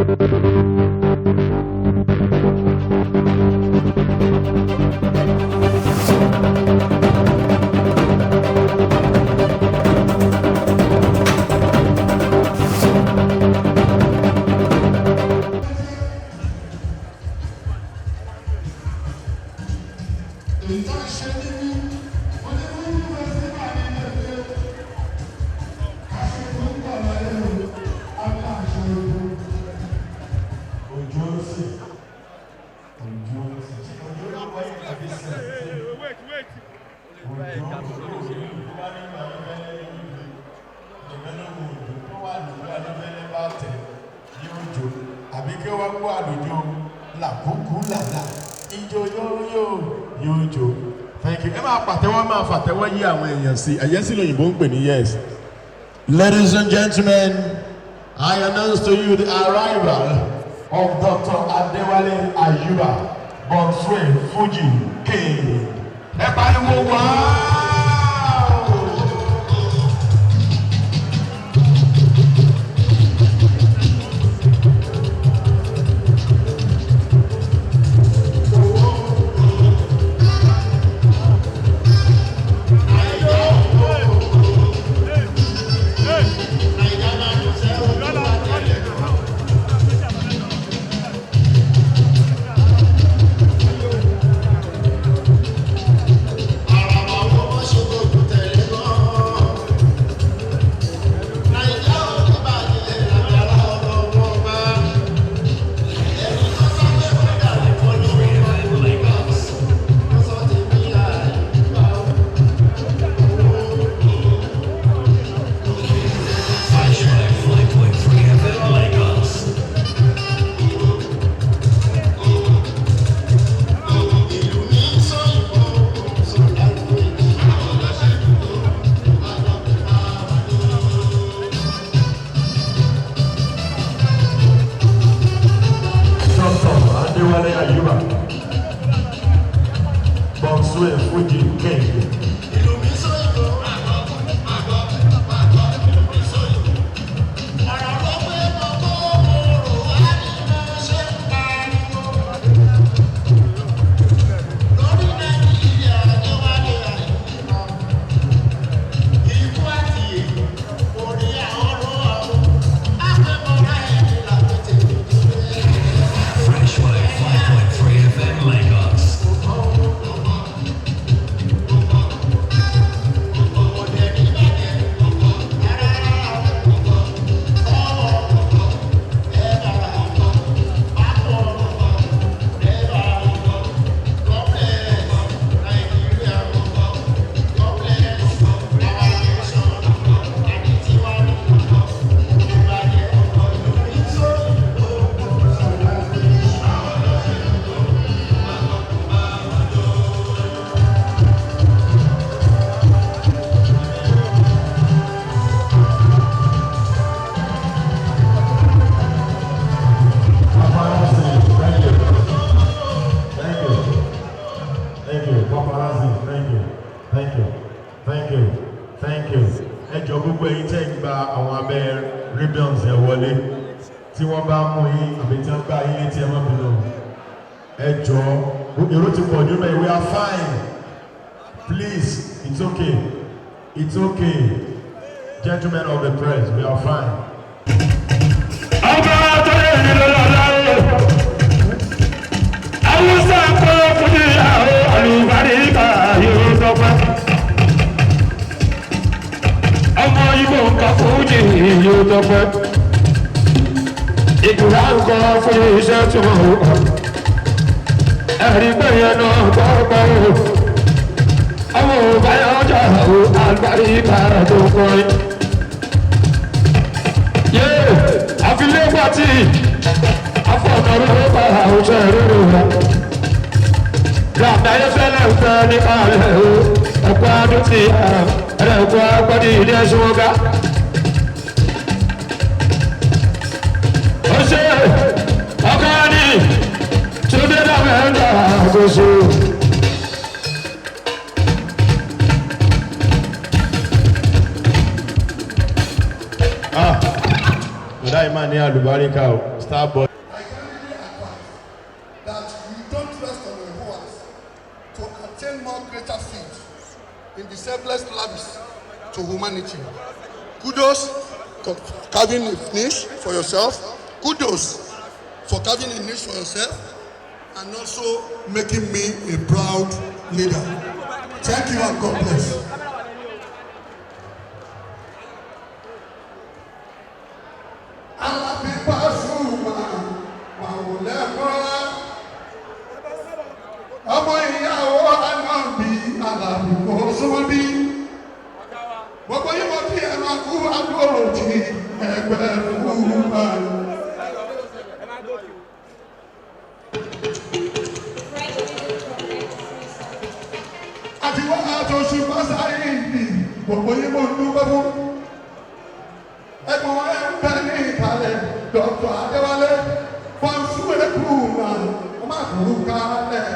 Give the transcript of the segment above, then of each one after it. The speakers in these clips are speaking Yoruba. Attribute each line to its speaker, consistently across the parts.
Speaker 1: Thank you. Yes. Ladies and gentlemen, I announce to you the arrival of Dr. Adewale Ayuba, Bonswe Fuji King. Everybody, wow! Adewale Ayuba, Bonswe Fuji King. Thank you. Ẹjọ́ gbogbo ẹ̀yin tẹ́ gba àwọn abẹ́ ribbons ẹ̀ wọlé tí wọ́n bá mú yín àbí tí wọ́n gbá yín létí ẹ̀ má bínú. Ẹjọ́ èrò ti pọ̀ jù mẹ́, we are fine. Please, it's okay. It's okay. Gentlemen of the press, we are fine.
Speaker 2: Fuji, you the best. If you have gone for yourself tomorrow, everybody knows about you. I will buy out your Alabi Pasuma. Yeah, I feel like what I thought I would have a house. Grab that fellow, turn it on. I'm glad to see you. I'm glad to see you. Akani, today I'm going to go.
Speaker 1: Today man here Alubarika Starboy.
Speaker 3: I can really advise that you don't rest on your horse to attain more greater feat in the selfless service to humanity. Kudos for carving a niche for yourself. Kudos for carving a niche for yourself and also making me a proud leader. Thank you and God bless. Alabi Pasuma, ọmọ ìyàwó Alabi Pasuma bí gbogbo yìí mo kí ẹ máa kú agbóró tí ẹgbẹ́ fún báyìí. àti wọ́n á tó ṣùgbọ́n sáré ìdí gbogbo yìí mo dúpẹ́ fún. ẹ̀gbọ́n ẹ̀ ń bẹ ní ìkàlẹ̀ Dr. Adewale Pasuma ọmọ àkùrù kálẹ̀.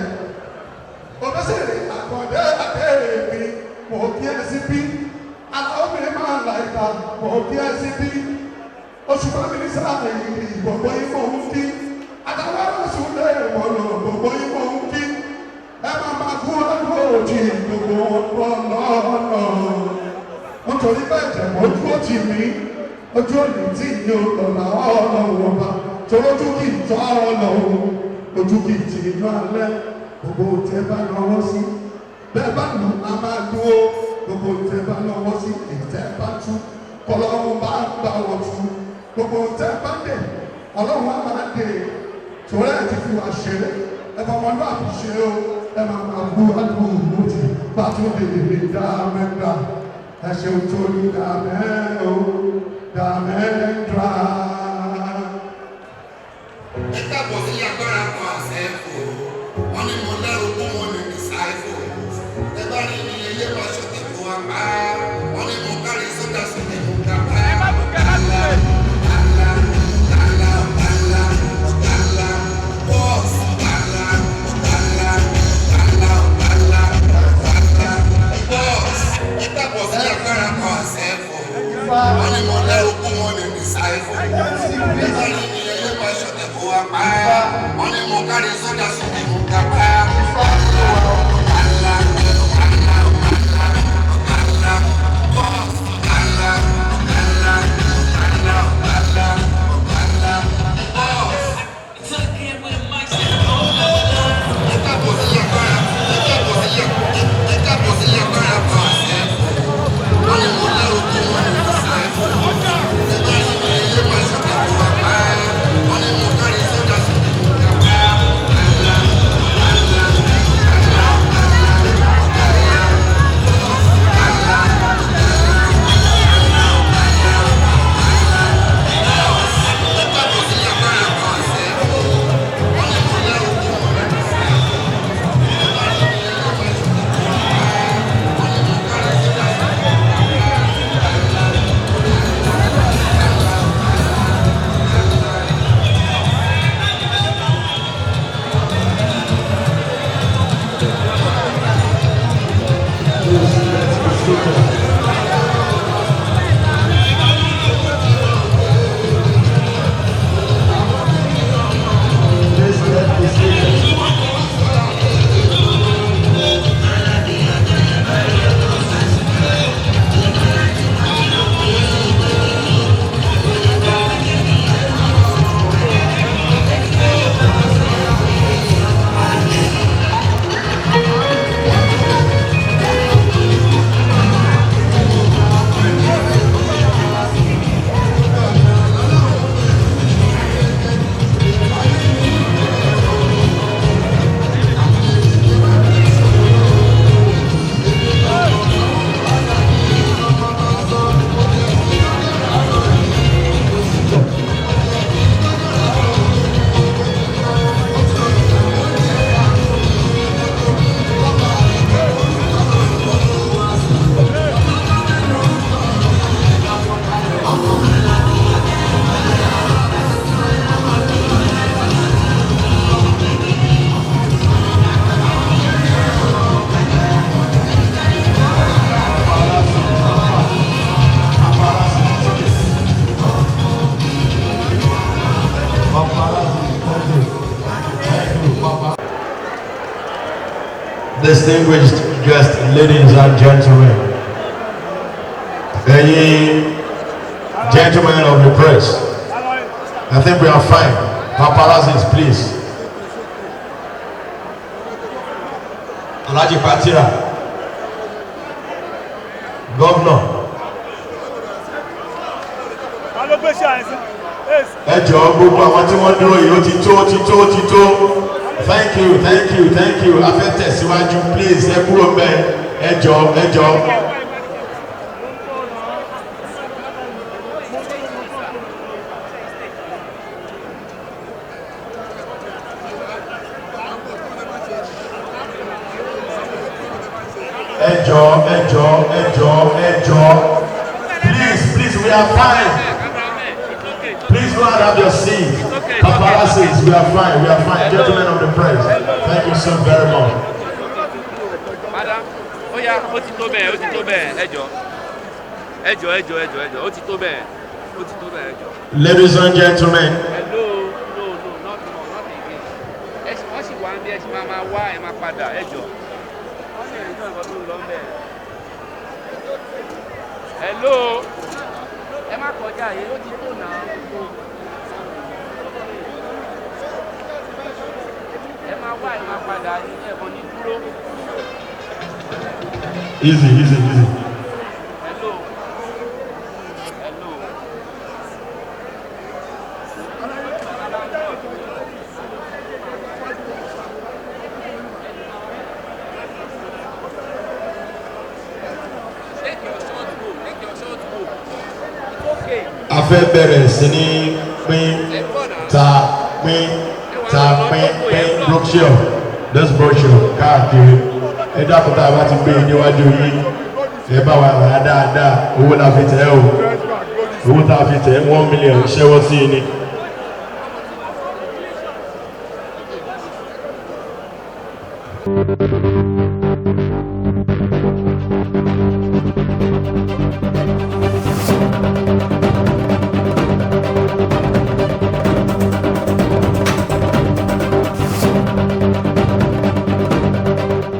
Speaker 3: Obesere akọ̀dé àdéhìí mo kí ẹ sí bí. Aláwọ̀bìnrin máa ń la ìta mo kí ẹ sí bí. Oṣù bá mi ní sáà yìí gbogbo yìí mo ń kí. Àtàwọn aláṣun lé ìwọ̀lọ̀ gbogbo yìí mo ń kí. Ẹ máa kú ọdún òjì gbogbo ọlọ́ọ̀nà. Nítorí bẹ́ẹ̀ jẹ̀ mọ́ ojú òjì mi. Ojú òní tí ìyẹn ọ̀nà ọlọ́run ọba. Torójú kì í tọ́ ọlọ́run. Ojú kì í tì í náà lẹ́. Gbogbo tẹ bá lọ́wọ́ sí bẹ́ẹ̀ bá lù á máa dúró. Gbogbo tẹ bá lọ́wọ́ sí ìtẹ́ bá tú kọlọ́run bá gbà wọ̀ tú. Gbogbo tẹ bá dé ọlọ́run á máa dé. Tòrẹ́ ẹ̀ ti fi wá ṣeré ẹ bá wọn lọ́wọ́ àfiṣe o ẹ máa bú àdúgbò lójì bá tún lè dá mẹ́ta ẹ ṣeun tó ní dá mẹ́ o dá mẹ́ta.
Speaker 4: Ẹ káàbọ̀ sí agbára kan àṣẹ fò. Wọ́n ní mo lẹ́rù kún mo lè ní ṣáìfò. Ẹ bá rí ní ilé wa ṣọ̀tẹ̀ fún wa pa. Wọ́n ní mo kárí sódà sódà mo ga pa. Ọ̀gá bọ́ọ̀sì bọ́ọ̀sì. Ẹ káàbọ̀ sí agbára kan àṣẹ fò. Wọ́n ní mo lẹ́rù kún mo lè ní ṣáìfò. Ẹ bá rí ní ilé wa ṣọ̀tẹ̀ fún wa pa. Wọ́n ní mo kárí sódà sódà mo ga pa.
Speaker 1: Distinguished guests, ladies and gentlemen, gentlemen of the press, I think we are fine. Paparazzis, please. Alhaji Patira, Governor. Ẹ jọ̀ọ́ gbogbo àwọn tí wọ́n dúró yìí ó ti tó. Thank you. A fẹ́ tẹ̀síwájú, please. Ẹ kúrò mbẹ̀. Ẹ jọ̀ọ́. Ẹ jọ̀ọ́. Please, we are fine. Please go and have your seat. Paparazzis, we are fine. Gentlemen of the press, thank you so very much.
Speaker 5: Madam, ó ti tó bẹ́ẹ̀, ẹ jọ̀ọ́, ó ti tó bẹ́ẹ̀, ẹ jọ̀ọ́.
Speaker 1: Ladies and gentlemen.
Speaker 5: No, not again. Wọ́n sì wá ń bí ẹ ti máa wá ẹ máa padà, ẹ jọ̀ọ́. Wọ́n sì ń gbọ́ tó lọ bẹ́ẹ̀. Hello, ẹ má kọjá yìí, ó ti tó náà. Ẹ máa wá ẹ máa padà ní ẹ̀kan ní dúró.
Speaker 1: Easy.
Speaker 5: Hello. Take your short go. It's okay.
Speaker 1: A fẹ́ bẹ̀rẹ̀ sí ní pín brochure, this brochure káàkiri. Ẹ dákun tá a bá ti gbé níwájú yín, ẹ bá wa rà dáadáa, owó la fi tẹ̀ ọ́. Owó tá a fi tẹ̀ 1 million ṣẹ́wọ́ sí ni.